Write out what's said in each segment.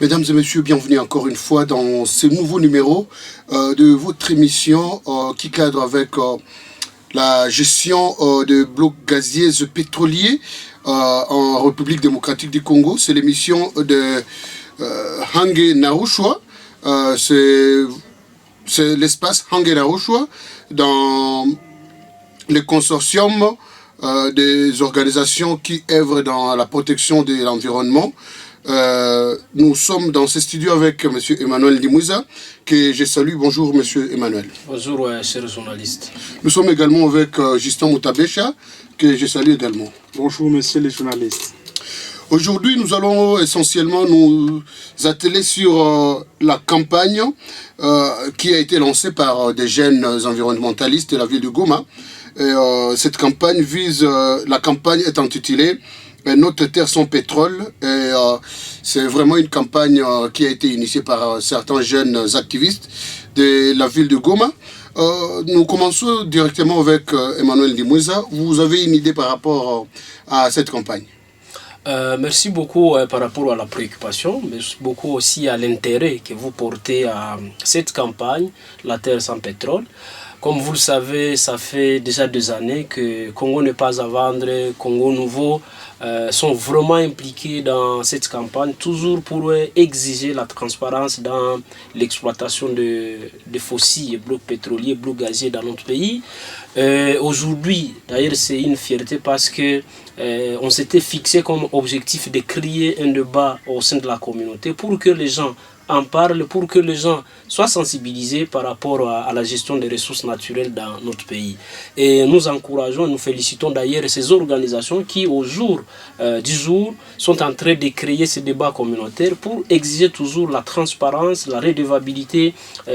Mesdames et messieurs, bienvenue encore une fois dans ce nouveau numéro de votre émission qui cadre avec la gestion de blocs gaziers pétroliers en République démocratique du Congo. C'est l'émission de Hange Narushwa. C'est l'espace Hange Narushwa dans le consortium des organisations qui œuvrent dans la protection de l'environnement. Nous sommes dans ce studio avec M. Emmanuel Dimouza, que je salue. Bonjour M. Emmanuel. Bonjour chers journalistes. Nous sommes également avec Justin Moutabesha, que je salue également. Bonjour monsieur les journalistes. Aujourd'hui, nous allons essentiellement nous atteler sur la campagne qui a été lancée par des jeunes environnementalistes de la ville de Goma. Et, cette campagne la campagne est intitulée Notre terre sans pétrole, et c'est vraiment une campagne qui a été initiée par certains jeunes activistes de la ville de Goma. Nous commençons directement avec Emmanuel Dimouza. Vous avez une idée par rapport à cette campagne? Merci beaucoup par rapport à la préoccupation, mais beaucoup aussi à l'intérêt que vous portez à cette campagne, la terre sans pétrole. Comme vous le savez, ça fait déjà des années que Congo n'est pas à vendre, Congo Nouveau sont vraiment impliqués dans cette campagne, toujours pour exiger la transparence dans l'exploitation de fossiles, blocs pétroliers, blocs gaziers dans notre pays. Aujourd'hui, d'ailleurs, c'est une fierté parce que on s'était fixé comme objectif de créer un débat au sein de la communauté pour que les gens en parlent, pour que les gens soient sensibilisés par rapport à la gestion des ressources naturelles dans notre pays. Et nous encourageons, nous félicitons d'ailleurs ces organisations qui, au jour du jour, sont en train de créer ces débats communautaires pour exiger toujours la transparence, la redevabilité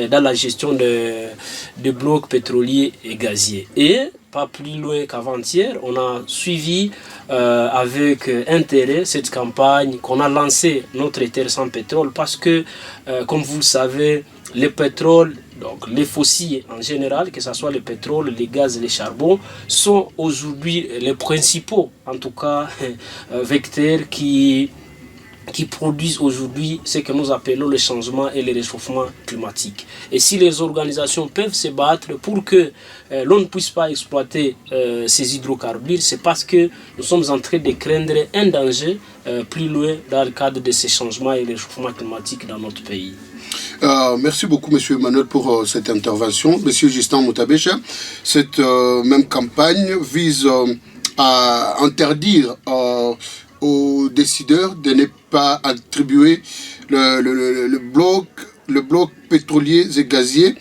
dans la gestion de blocs pétroliers et gaziers. Et pas plus loin qu'avant-hier, on a suivi avec intérêt cette campagne qu'on a lancée, Notre terre sans pétrole, parce que, comme vous le savez, le pétrole, donc les fossiles en général, que ce soit le pétrole, les gaz, les charbons, sont aujourd'hui les principaux, en tout cas, vecteurs qui produisent aujourd'hui ce que nous appelons le changement et le réchauffement climatique. Et si les organisations peuvent se battre pour que l'on ne puisse pas exploiter ces hydrocarbures, c'est parce que nous sommes en train de craindre un danger plus loin dans le cadre de ces changements et le réchauffement climatique dans notre pays. Merci beaucoup, M. Emmanuel, pour cette intervention. M. Justin Moutabesha, cette même campagne vise à interdire aux décideurs de ne pas attribuer le bloc pétrolier et gazier.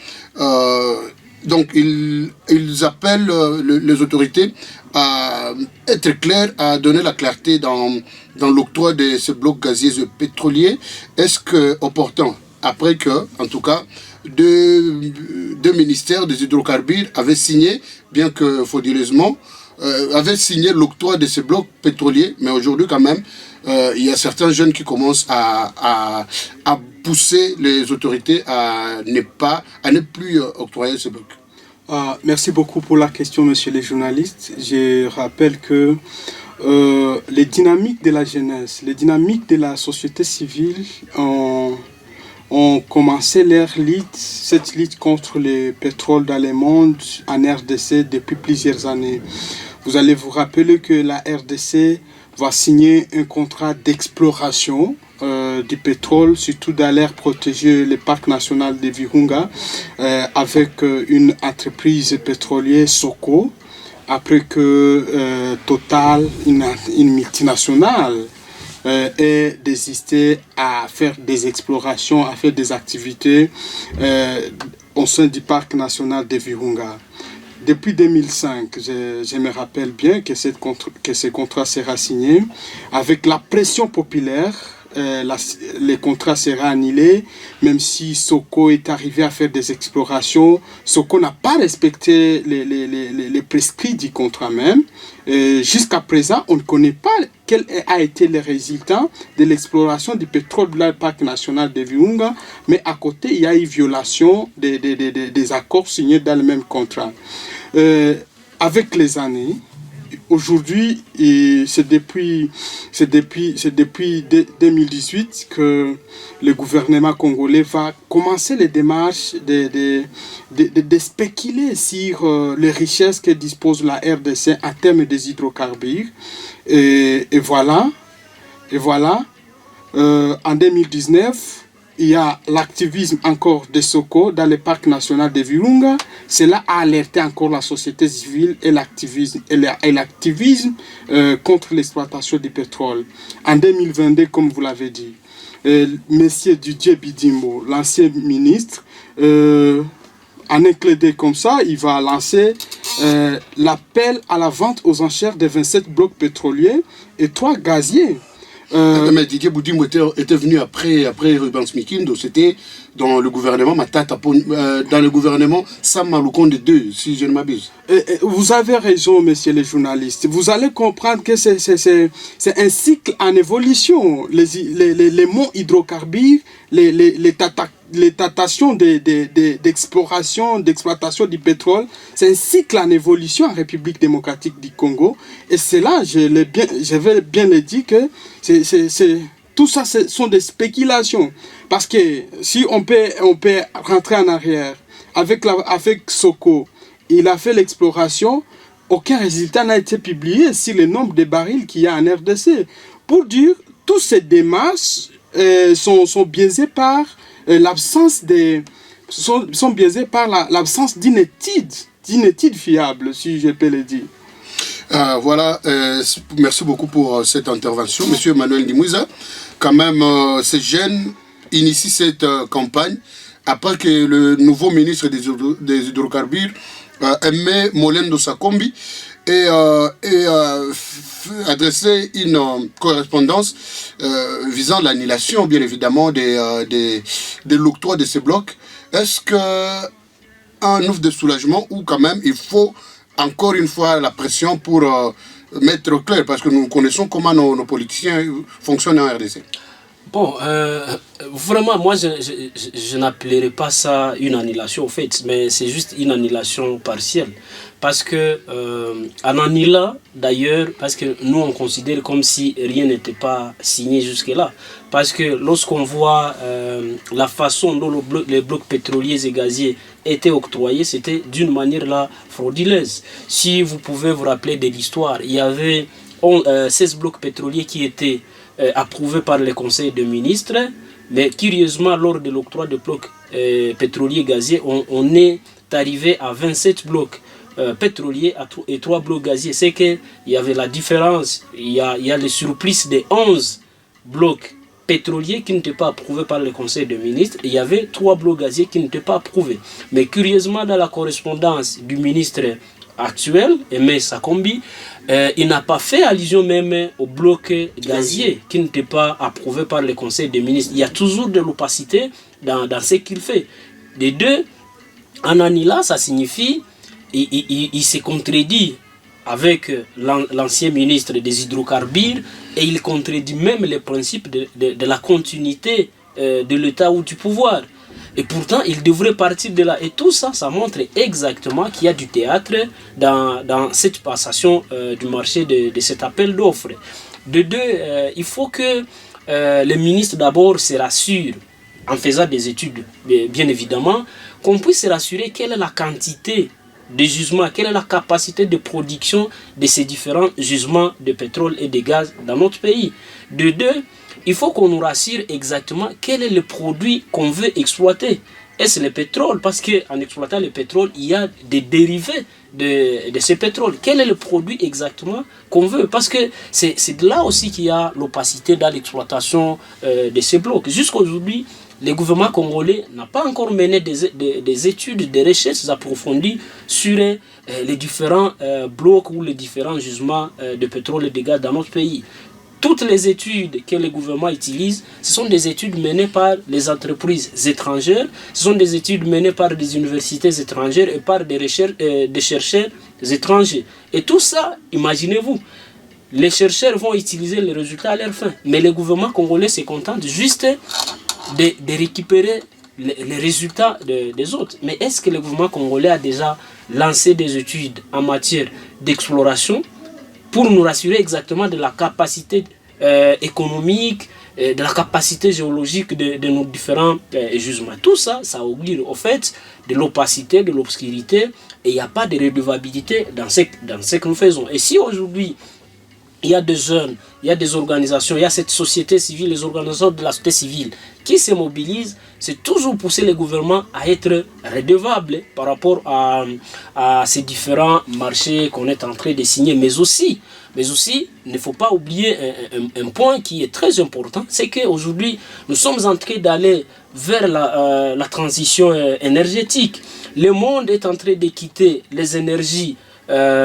Donc ils appellent les autorités à être clairs, à donner la clarté dans l'octroi de ces blocs gaziers et pétroliers. Est-ce que opportun, après que, en tout cas, deux ministères des hydrocarbures avaient signé, bien que frauduleusement, avait signé l'octroi de ces blocs pétroliers, mais aujourd'hui quand même, il y a certains jeunes qui commencent à pousser les autorités à ne plus octroyer ces blocs. Merci beaucoup pour la question, monsieur les journalistes. Je rappelle que les dynamiques de la jeunesse, les dynamiques de la société civile ont commencé cette lutte contre le pétrole dans le monde en RDC depuis plusieurs années. Vous allez vous rappeler que la RDC va signer un contrat d'exploration du pétrole, surtout dans l'aire protégée, le parc national de Virunga, avec une entreprise pétrolière, Soko, après que Total, une multinationale, ait désisté à faire des explorations, à faire des activités au sein du parc national de Virunga. Depuis 2005, je me rappelle bien que ce contrat sera signé. Avec la pression populaire, le contrat sera annulé, même si Soko est arrivé à faire des explorations. Soko n'a pas respecté les prescrits du contrat même. Jusqu'à présent, on ne connaît pas quel a été le résultat de l'exploration du pétrole dans le parc national de Virunga, mais à côté, il y a eu violation des accords signés dans le même contrat. Avec les années, aujourd'hui, c'est depuis 2018 que le gouvernement congolais va commencer les démarches de spéculer sur les richesses que dispose la RDC en termes des hydrocarbures. Et voilà, en 2019, il y a l'activisme encore de Soko dans le parc national de Virunga. Cela a alerté encore la société civile et l'activisme contre l'exploitation du pétrole. En 2022, comme vous l'avez dit, Monsieur Didier Bidimbo, l'ancien ministre, en un clin d'œil comme ça, il va lancer l'appel à la vente aux enchères de 27 blocs pétroliers et 3 gaziers. Mais Didier Boudimbo était venu après Rubens Mikindo, c'était dans le gouvernement Matata, dans le gouvernement Sam Maloukonde 2, si je ne m'abuse. Vous avez raison, messieurs les journalistes. Vous allez comprendre que c'est un cycle en évolution. Les monts hydrocarbures, les tatations d'exploration, d'exploitation du pétrole, c'est un cycle en évolution en République démocratique du Congo. Et c'est là, je vais bien le dire, que tout ça, ce sont des spéculations. Parce que si on peut rentrer en arrière, avec Soko, il a fait l'exploration, aucun résultat n'a été publié sur le nombre de barils qu'il y a en RDC. Pour dire, toutes ces démarches sont biaisées par l'absence d'une étude fiable, si je peux le dire. Voilà, merci beaucoup pour cette intervention, Monsieur Emmanuel Ndimwiza. Quand même, ces jeunes initient cette campagne après que le nouveau ministre des hydrocarbures, Aimé Molendo Sakombi, ait adressé une correspondance visant l'annulation, bien évidemment, de l'octroi de ces blocs. Est-ce qu'un ouf de soulagement ou quand même il faut encore une fois la pression pour mettre clair, parce que nous connaissons comment nos politiciens fonctionnent en RDC. Bon, vraiment, moi, je n'appellerais pas ça une annulation, au fait, mais c'est juste une annulation partielle. Parce que, en annulant, d'ailleurs, parce que nous, on considère comme si rien n'était pas signé jusque-là. Parce que lorsqu'on voit la façon dont les blocs pétroliers et gaziers étaient octroyés, c'était d'une manière là frauduleuse. Si vous pouvez vous rappeler de l'histoire, il y avait 16 blocs pétroliers qui étaient approuvés par le Conseil des ministres, mais curieusement, lors de l'octroi de blocs pétroliers gaziers, on est arrivé à 27 blocs pétroliers et 3 blocs gaziers. C'est qu'il y avait la différence, il y a le surplus de 11 blocs pétroliers qui n'étaient pas approuvés par le Conseil des ministres, et il y avait 3 blocs gaziers qui n'étaient pas approuvés. Mais curieusement, dans la correspondance du ministre actuel, Aimé Sakombi, il n'a pas fait allusion même au bloc gazier qui n'était pas approuvé par le Conseil des ministres. Il y a toujours de l'opacité dans ce qu'il fait. Les deux, en annulant, ça signifie il se contredit avec l'ancien ministre des hydrocarbures, et il contredit même les principes de la continuité de l'État ou du pouvoir. Et pourtant, il devrait partir de là. Et tout ça, ça montre exactement qu'il y a du théâtre dans cette passation du marché de cet appel d'offres. De deux, il faut que les ministres d'abord se rassurent, en faisant des études, bien évidemment, qu'on puisse se rassurer quelle est la quantité de gisements, quelle est la capacité de production de ces différents gisements de pétrole et de gaz dans notre pays. De deux, il faut qu'on nous rassure exactement quel est le produit qu'on veut exploiter. Est-ce le pétrole? Parce qu'en exploitant le pétrole, il y a des dérivés de ce pétrole. Quel est le produit exactement qu'on veut? Parce que c'est là aussi qu'il y a l'opacité dans l'exploitation de ces blocs. Jusqu'à aujourd'hui, le gouvernement congolais n'a pas encore mené des études, des recherches approfondies sur les différents blocs ou les différents gisements de pétrole et de gaz dans notre pays. Toutes les études que le gouvernement utilise, ce sont des études menées par les entreprises étrangères, ce sont des études menées par des universités étrangères et par des chercheurs étrangers. Et tout ça, imaginez-vous, les chercheurs vont utiliser les résultats à leur fin, mais le gouvernement congolais se contente juste de récupérer les résultats des autres. Mais est-ce que le gouvernement congolais a déjà lancé des études en matière d'exploration, pour nous rassurer exactement de la capacité économique, de la capacité géologique de nos différents jugements. Tout ça, ça augure au fait de l'opacité, de l'obscurité, et il n'y a pas de redevabilité dans ce que nous faisons. Et si aujourd'hui, il y a des jeunes, il y a des organisations, il y a cette société civile, les organisations de la société civile qui se mobilisent, c'est toujours pousser les gouvernements à être redevables par rapport à ces différents marchés qu'on est en train de signer. Mais aussi, il ne faut pas oublier un point qui est très important, c'est qu'aujourd'hui, nous sommes en train d'aller vers la transition énergétique. Le monde est en train de quitter les énergies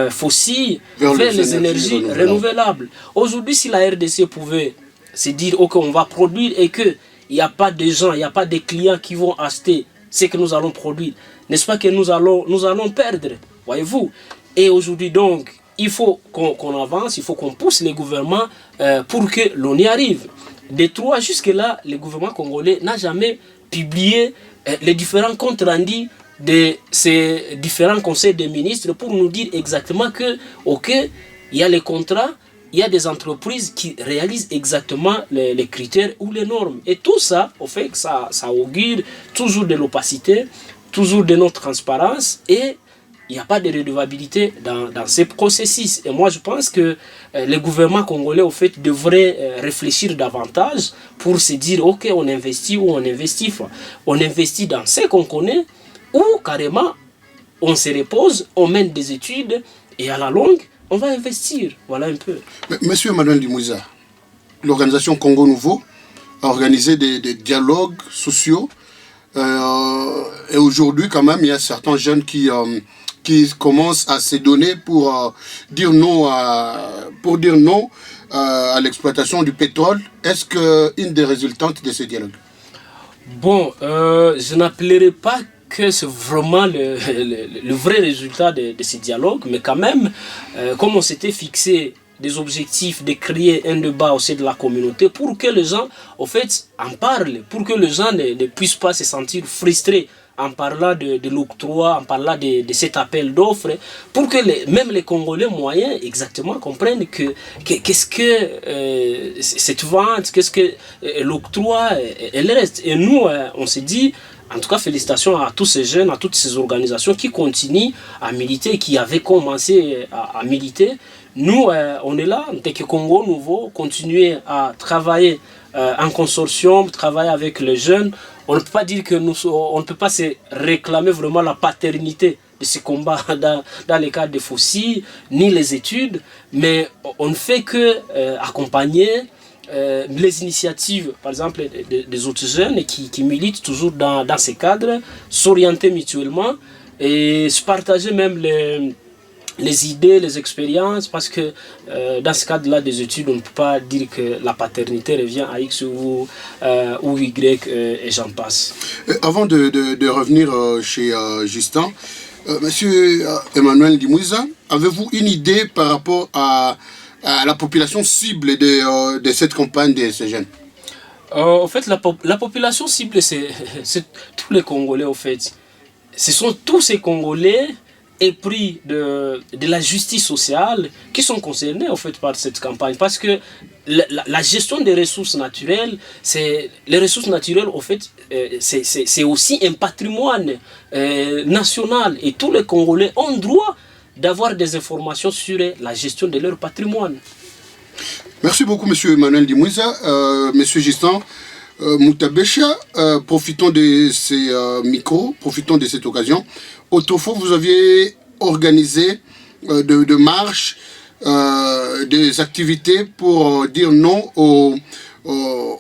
fossiles vers les énergies renouvelables. Aujourd'hui, si la RDC pouvait se dire ok, on va produire et qu'il n'y a pas de gens, il n'y a pas de clients qui vont acheter ce que nous allons produire, n'est-ce pas que nous allons perdre, voyez-vous? Et aujourd'hui donc, il faut qu'on avance, il faut qu'on pousse les gouvernements pour que l'on y arrive. De trois jusque-là, le gouvernement congolais n'a jamais publié les différents comptes rendus de ces différents conseils des ministres pour nous dire exactement que, ok, il y a les contrats, il y a des entreprises qui réalisent exactement les critères ou les normes. Et tout ça, au fait, ça augure toujours de l'opacité, toujours de notre transparence, et il n'y a pas de redevabilité dans ces processus. Et moi, je pense que les gouvernements congolais, au fait, devraient réfléchir davantage pour se dire, ok, on investit ou on investit pas. On investit dans ce qu'on connaît, ou carrément, on se repose, on mène des études, et à la longue, on va investir. Voilà un peu. Monsieur Emmanuel Dimouza, l'organisation Congo Nouveau a organisé des dialogues sociaux. Et aujourd'hui, quand même, il y a certains jeunes qui commencent à se donner pour dire non à l'exploitation du pétrole. Est-ce qu'une des résultantes de ces dialogues? Bon, je n'appellerai pas que c'est vraiment le vrai résultat de ces dialogues, mais quand même, comme on s'était fixé des objectifs de créer un débat au sein de la communauté pour que les gens, au fait, en parlent, pour que les gens ne puissent pas se sentir frustrés en parlant de l'octroi, en parlant de cet appel d'offres, pour que même les Congolais moyens exactement comprennent qu'est-ce que cette vente, qu'est-ce que l'octroi et le reste. Et nous, on s'est dit, en tout cas, félicitations à tous ces jeunes, à toutes ces organisations qui continuent à militer, qui avaient commencé à militer. Nous, on est là, en tant que Congo Nouveau, continuer à travailler en consortium, travailler avec les jeunes. On ne peut pas dire que on ne peut pas se réclamer vraiment la paternité de ce combat dans les cadres des fossiles, ni les études, mais on ne fait que accompagner les initiatives, par exemple, des autres jeunes qui militent toujours dans ces cadres, s'orienter mutuellement et se partager même les idées, les expériences, parce que dans ce cadre-là des études, on ne peut pas dire que la paternité revient à X ou Y et j'en passe. Avant de revenir chez Justin, Monsieur Emmanuel Dimouza, avez-vous une idée par rapport à la population cible de cette campagne de ces jeunes? En fait, la population cible, c'est tous les Congolais, en fait. Ce sont tous ces Congolais épris de la justice sociale qui sont concernés, en fait, par cette campagne. Parce que la gestion des ressources naturelles, les ressources naturelles, en fait, c'est aussi un patrimoine national. Et tous les Congolais ont droit d'avoir des informations sur la gestion de leur patrimoine. Merci beaucoup, Monsieur Emmanuel Dimouza. Monsieur Justin Moutabesha, profitons de ces micros, profitons de cette occasion. Autrefois, vous aviez organisé de marches, des activités pour dire non aux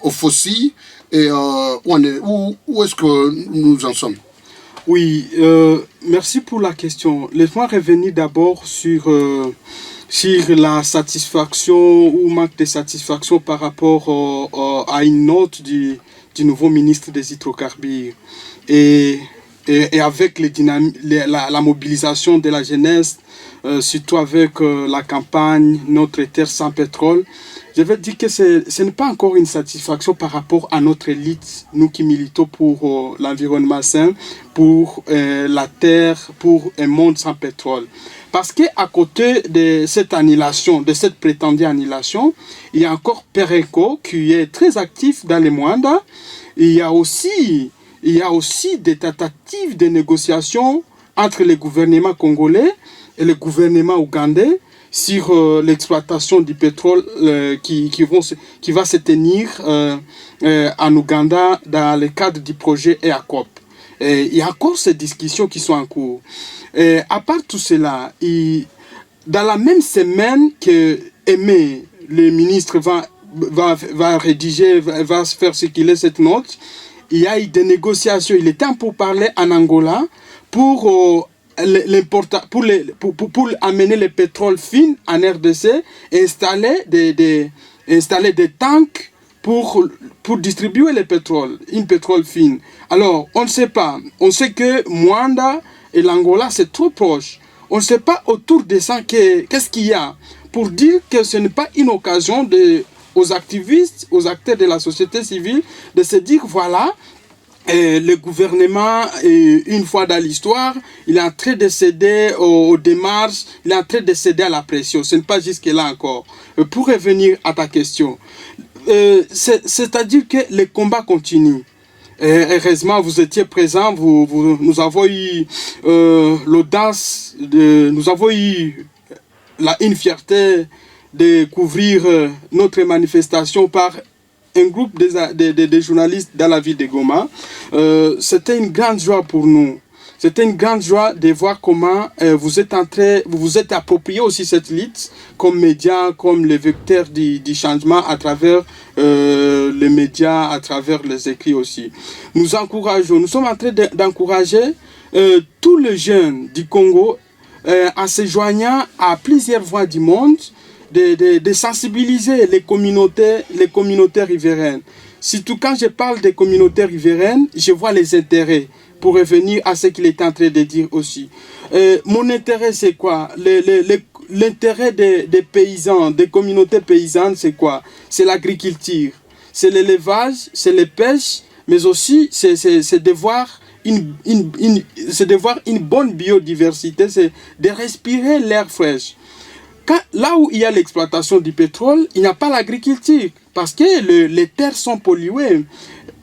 fossiles. Et où est-ce que nous en sommes? Oui, merci pour la question. Laisse-moi revenir d'abord sur la satisfaction ou manque de satisfaction par rapport à une note du nouveau ministre des hydrocarbures. Et et avec la mobilisation de la jeunesse, surtout avec la campagne Notre Terre sans pétrole, je vais dire que ce n'est pas encore une satisfaction par rapport à notre élite, nous qui militons pour l'environnement sain, pour la terre, pour un monde sans pétrole. Parce qu'à côté de cette annulation, de cette prétendue annulation, il y a encore Perenco qui est très actif dans les Mwanda. Il y a aussi des tentatives de négociation entre le gouvernement congolais et le gouvernement ougandais sur l'exploitation du pétrole qui va se tenir en Ouganda dans le cadre du projet EACOP. Il y a encore ces discussions qui sont en cours. À part tout cela, dans la même semaine que Aimé, le ministre, va rédiger, va faire circuler cette note, il y a eu des négociations. Il est temps pour parler en Angola pour amener le pétrole fin en RDC et installer des tanks pour distribuer le pétrole, une pétrole fine. Alors, on ne sait pas. On sait que Mwanda et l'Angola, c'est trop proche. On ne sait pas autour de ça qu'est-ce qu'il y a pour dire que ce n'est pas une occasion aux activistes, aux acteurs de la société civile de se dire, voilà, le gouvernement, une fois dans l'histoire, il est en train de céder aux démarches, il est en train de céder à la pression. Ce n'est pas jusque-là encore. Pour revenir à ta question, c'est-à-dire que le combat continue. Heureusement, vous étiez présents, nous avons eu l'audace, nous avons eu une fierté de couvrir notre manifestation par un groupe de journalistes dans la ville de Goma. C'était une grande joie pour nous. C'était une grande joie de voir comment vous vous êtes approprié aussi cette lutte comme média, comme le vecteur du changement à travers les médias, à travers les écrits aussi. Nous sommes en train d'encourager tous les jeunes du Congo en se joignant à plusieurs voix du monde, de sensibiliser les communautés riveraines. Surtout quand je parle des communautés riveraines, je vois les intérêts. Pour revenir à ce qu'il est en train de dire aussi. Mon intérêt, c'est quoi? L'intérêt des paysans, des communautés paysannes, c'est quoi? C'est l'agriculture, c'est l'élevage, c'est les pêches, mais aussi c'est de voir une bonne biodiversité, c'est de respirer l'air fraîche. Là où il y a l'exploitation du pétrole, il n'y a pas l'agriculture, parce que les terres sont polluées.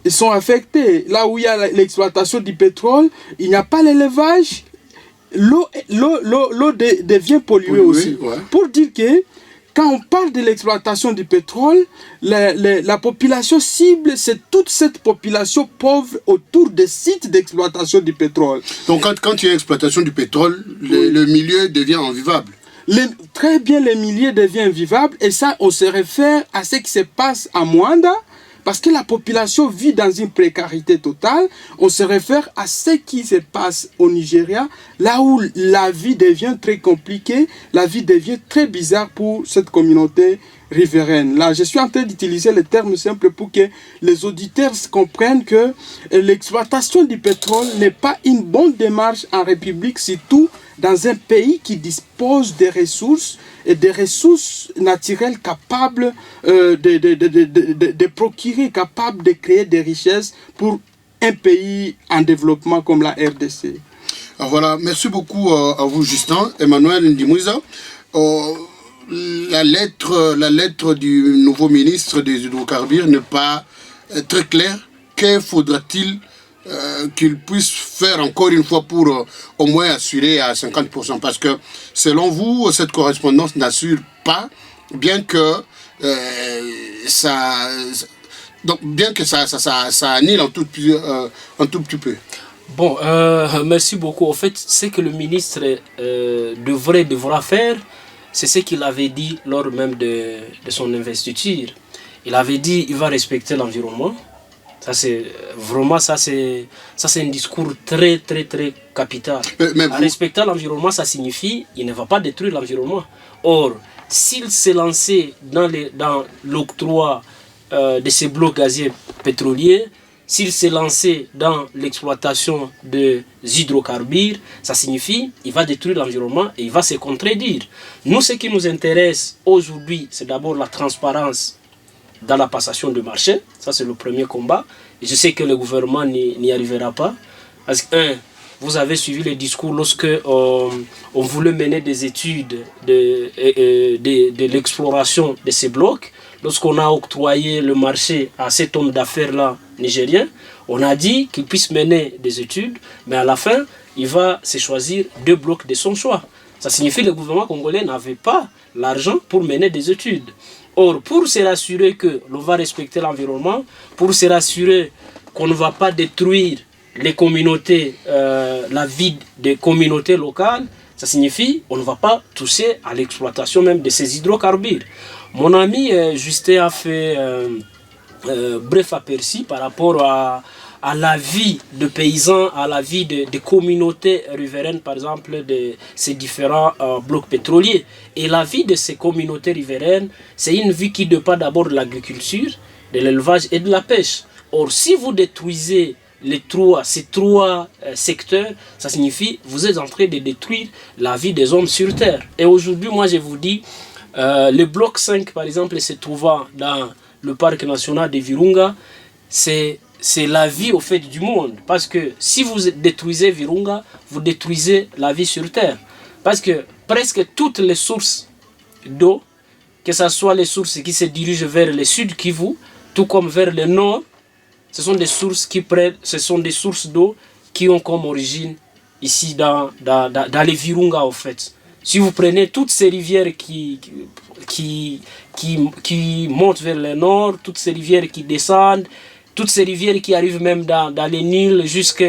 Ils sont affectés. Là où il y a l'exploitation du pétrole, il n'y a pas l'élevage. L'eau devient polluée aussi. Ouais. Pour dire que quand on parle de l'exploitation du pétrole, la population cible, c'est toute cette population pauvre autour des sites d'exploitation du pétrole. Donc quand il y a exploitation du pétrole, le milieu devient invivable. Très bien, le milieu devient invivable. Et ça, on se réfère à ce qui se passe à Mwanda. Parce que la population vit dans une précarité totale, on se réfère à ce qui se passe au Nigeria, là où la vie devient très compliquée, la vie devient très bizarre pour cette communauté riveraine. Là, je suis en train d'utiliser les termes simples pour que les auditeurs comprennent que l'exploitation du pétrole n'est pas une bonne démarche en République, surtout dans un pays qui dispose des ressources et des ressources naturelles capables de procurer, capables de créer des richesses pour un pays en développement comme la RDC. Voilà, merci beaucoup à vous Justin. Emmanuel Ndimwiza. La lettre du nouveau ministre des hydrocarbures n'est pas très claire. Que faudra-t-il qu'il puisse faire encore une fois pour au moins assurer à 50%? Parce que selon vous, cette correspondance n'assure pas, bien que ça annule un tout petit peu. Bon, merci beaucoup. En fait, ce que le ministre devra faire, c'est ce qu'il avait dit lors même de son investiture. Il avait dit qu'il va respecter l'environnement. Ça c'est vraiment c'est un discours très très très capital. Respecter l'environnement, ça signifie qu'il ne va pas détruire l'environnement. Or, s'il s'est lancé dans l'octroi de ces blocs gaziers pétroliers, s'il s'est lancé dans l'exploitation des hydrocarbures, ça signifie qu'il va détruire l'environnement et il va se contredire. Nous, ce qui nous intéresse aujourd'hui, c'est d'abord la transparence dans la passation de marché. Ça, c'est le premier combat. Et je sais que le gouvernement n'y arrivera pas. Parce que, vous avez suivi le discours lorsque on voulait mener des études de l'exploration de ces blocs. Lorsqu'on a octroyé le marché à cet homme d'affaires-là, nigérien, on a dit qu'il puisse mener des études, mais à la fin, il va se choisir 2 blocs de son choix. Ça signifie que le gouvernement congolais n'avait pas l'argent pour mener des études. Or, pour se rassurer que l'on va respecter l'environnement, pour se rassurer qu'on ne va pas détruire les communautés, la vie des communautés locales, ça signifie qu'on ne va pas toucher à l'exploitation même de ces hydrocarbures. Mon ami Justin a fait bref aperçu par rapport à la vie de paysans, à la vie de communautés riveraines, par exemple, de ces différents blocs pétroliers. Et la vie de ces communautés riveraines, c'est une vie qui dépend d'abord de l'agriculture, de l'élevage et de la pêche. Or, si vous détruisez ces trois secteurs, ça signifie que vous êtes en train de détruire la vie des hommes sur Terre. Et aujourd'hui, moi, je vous dis, le bloc 5, par exemple, se trouvant dans le parc national de Virunga, c'est la vie au fait du monde. Parce que si vous détruisez Virunga, vous détruisez la vie sur Terre. Parce que presque toutes les sources d'eau, que ce soit les sources qui se dirigent vers le sud Kivu, tout comme vers le nord, ce sont des sources d'eau qui ont comme origine ici dans les Virunga, en fait. Si vous prenez toutes ces rivières qui montent vers le nord, toutes ces rivières qui descendent, toutes ces rivières qui arrivent même dans les Nils jusque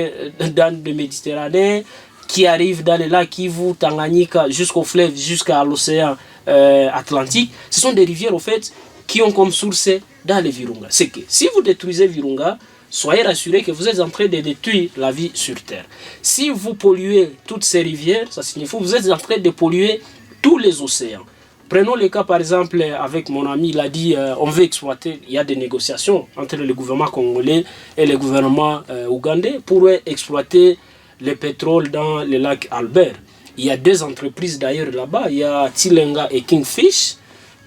dans le Méditerranée, qui arrivent dans les lacs Kivu, Tanganyika, jusqu'au fleuve, jusqu'à l'océan Atlantique, ce sont des rivières, en fait, qui ont comme source dans les Virunga. C'est que si vous détruisez Virunga, soyez rassurés que vous êtes en train de détruire la vie sur Terre. Si vous polluez toutes ces rivières, ça signifie que vous êtes en train de polluer tous les océans. Prenons le cas par exemple avec mon ami, il a dit on veut exploiter, il y a des négociations entre le gouvernement congolais et le gouvernement ougandais pour exploiter le pétrole dans le lac Albert. Il y a 2 entreprises d'ailleurs là-bas, il y a Tilenga et Kingfish.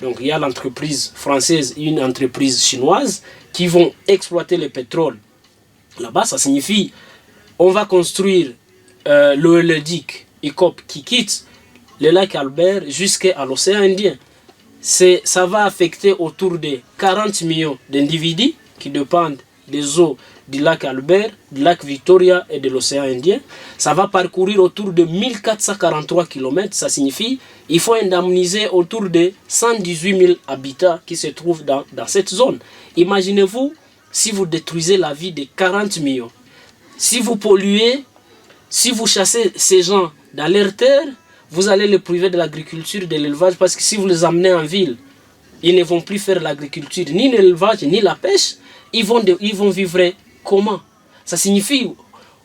Donc il y a l'entreprise française et une entreprise chinoise qui vont exploiter le pétrole. Là-bas, ça signifie on va construire l'oléoduc ICOP qui quitte le lac Albert jusqu'à l'océan Indien. Ça va affecter autour de 40 millions d'individus qui dépendent des eaux du lac Albert, du lac Victoria et de l'océan Indien. Ça va parcourir autour de 1443 km. Ça signifie qu'il faut indemniser autour de 118 000 habitants qui se trouvent dans cette zone. Imaginez-vous si vous détruisez la vie de 40 millions. Si vous polluez, si vous chassez ces gens dans leur terre, vous allez les priver de l'agriculture, de l'élevage, parce que si vous les amenez en ville, ils ne vont plus faire l'agriculture, ni l'élevage, ni la pêche. Ils vont vivre comment? Ça signifie,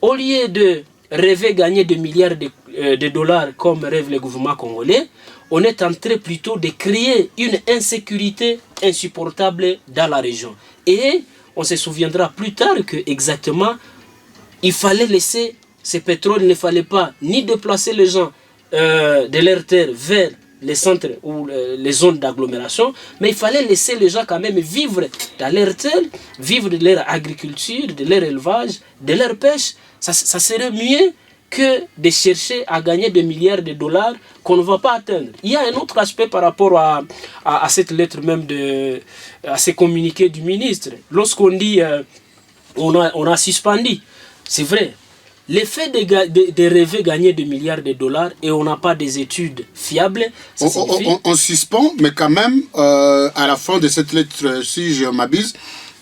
au lieu de rêver gagner des milliards de dollars comme rêve le gouvernement congolais, on est en train plutôt de créer une insécurité insupportable dans la région. Et on se souviendra plus tard que exactement, il fallait laisser ce pétrole, il ne fallait pas ni déplacer les gens de leur terre vers les centres ou les zones d'agglomération, mais il fallait laisser les gens quand même vivre dans leur terre, vivre de leur agriculture, de leur élevage, de leur pêche. Ça serait mieux que de chercher à gagner des milliards de dollars qu'on ne va pas atteindre. Il y a un autre aspect par rapport à cette lettre même, à ces communiqués du ministre. Lorsqu'on dit on a suspendu, c'est vrai. L'effet de rêver gagner des milliards de dollars et on n'a pas des études fiables, ça signifie... on suspend, mais quand même, à la fin de cette lettre, si je m'abuse,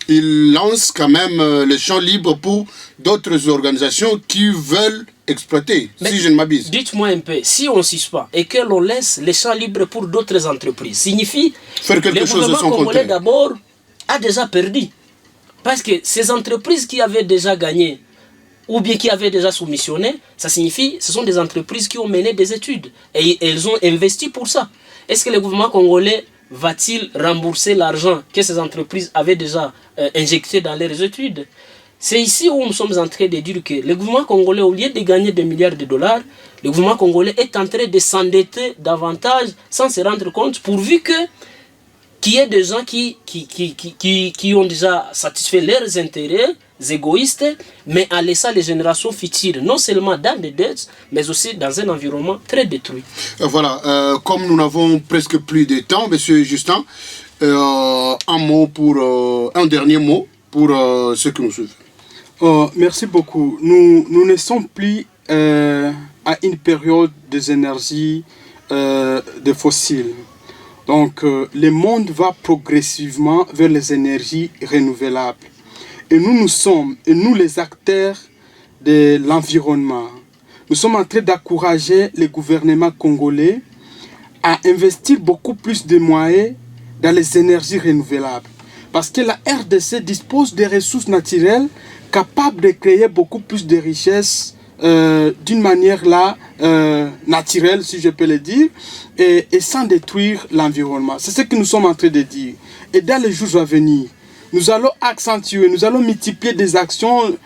il lance quand même les champs libres pour d'autres organisations qui veulent exploiter, mais si je ne m'abuse. Dites-moi un peu, si on suspend et que l'on laisse les champs libres pour d'autres entreprises, signifie faire quelque chose de son côté. Le gouvernement congolais d'abord a déjà perdu. Parce que ces entreprises qui avaient déjà gagné ou bien qui avaient déjà soumissionné, ça signifie ce sont des entreprises qui ont mené des études et elles ont investi pour ça. Est-ce que le gouvernement congolais va-t-il rembourser l'argent que ces entreprises avaient déjà injecté dans leurs études? C'est ici où nous sommes en train de dire que le gouvernement congolais, au lieu de gagner des milliards de dollars, le gouvernement congolais est en train de s'endetter davantage sans se rendre compte, pourvu qu'il y ait des gens qui ont déjà satisfait leurs intérêts égoïstes, mais en laissant les générations futures, non seulement dans des dettes, mais aussi dans un environnement très détruit. Voilà, comme nous n'avons presque plus de temps, Monsieur Justin, un dernier mot pour ceux qui nous suivent. Merci beaucoup. Nous ne sommes plus à une période des énergies de fossiles. Donc, le monde va progressivement vers les énergies renouvelables. Et nous sommes, les acteurs de l'environnement, nous sommes en train d'encourager les gouvernements congolais à investir beaucoup plus de moyens dans les énergies renouvelables. Parce que la RDC dispose de ressources naturelles capables de créer beaucoup plus de richesses d'une manière naturelle, si je peux le dire, et sans détruire l'environnement. C'est ce que nous sommes en train de dire. Et dans les jours à venir, nous allons accentuer, nous allons multiplier des actions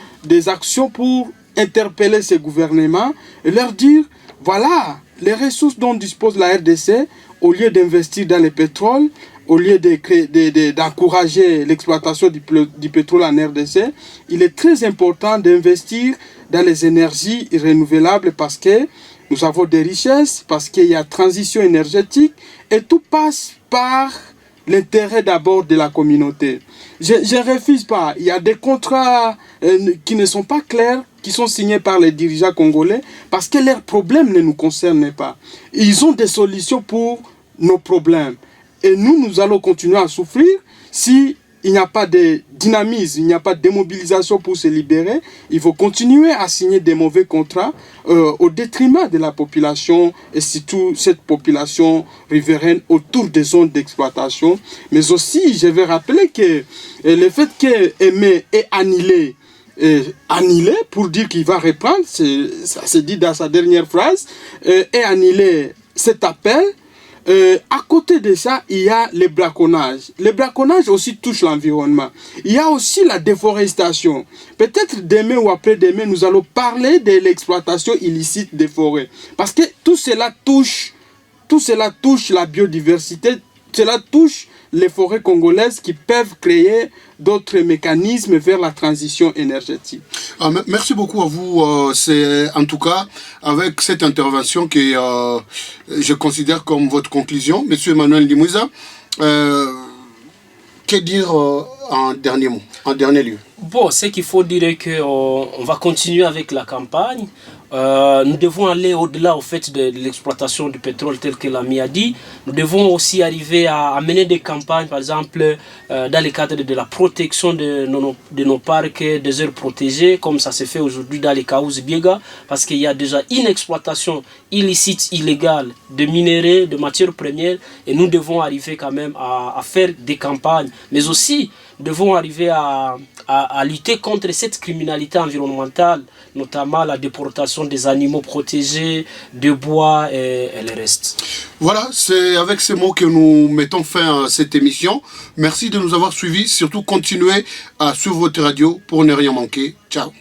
pour interpeller ces gouvernements et leur dire, voilà, les ressources dont dispose la RDC, au lieu d'investir dans le pétrole, au lieu d'encourager l'exploitation du pétrole en RDC, il est très important d'investir dans les énergies renouvelables parce que nous avons des richesses, parce qu'il y a transition énergétique et tout passe par l'intérêt d'abord de la communauté. Je ne refuse pas, il y a des contrats qui ne sont pas clairs, qui sont signés par les dirigeants congolais parce que leurs problèmes ne nous concernent pas. Ils ont des solutions pour nos problèmes. Et nous allons continuer à souffrir si il n'y a pas de dynamisme, il n'y a pas de démobilisation pour se libérer. Il faut continuer à signer des mauvais contrats au détriment de la population et surtout cette population riveraine autour des zones d'exploitation. Mais aussi, je vais rappeler que le fait qu'Aimé est annulé pour dire qu'il va reprendre, ça se dit dans sa dernière phrase, est annulé cet appel. À côté de ça, il y a le braconnage. Le braconnage aussi touche l'environnement. Il y a aussi la déforestation. Peut-être demain ou après-demain, nous allons parler de l'exploitation illicite des forêts. Parce que tout cela touche la biodiversité, cela touche les forêts congolaises qui peuvent créer d'autres mécanismes vers la transition énergétique. Merci beaucoup à vous. C'est en tout cas avec cette intervention que je considère comme votre conclusion. Monsieur Emmanuel Limouza, que dire en dernier mot, en dernier lieu? Bon, ce qu'il faut dire est qu'on va continuer avec la campagne. Nous devons aller au-delà au fait de l'exploitation du pétrole tel que l'ami a dit. Nous devons aussi arriver à mener des campagnes, par exemple, dans le cadre de la protection de nos parcs, des aires protégées, comme ça se fait aujourd'hui dans les Kaouzi Biega, parce qu'il y a déjà une exploitation illicite, illégale de minerais, de matières premières, et nous devons arriver quand même à faire des campagnes, mais aussi nous devons arriver à lutter contre cette criminalité environnementale, notamment la déportation des animaux protégés, de bois et le reste. Voilà, c'est avec ces mots que nous mettons fin à cette émission. Merci de nous avoir suivis. Surtout, continuez à suivre votre radio pour ne rien manquer. Ciao.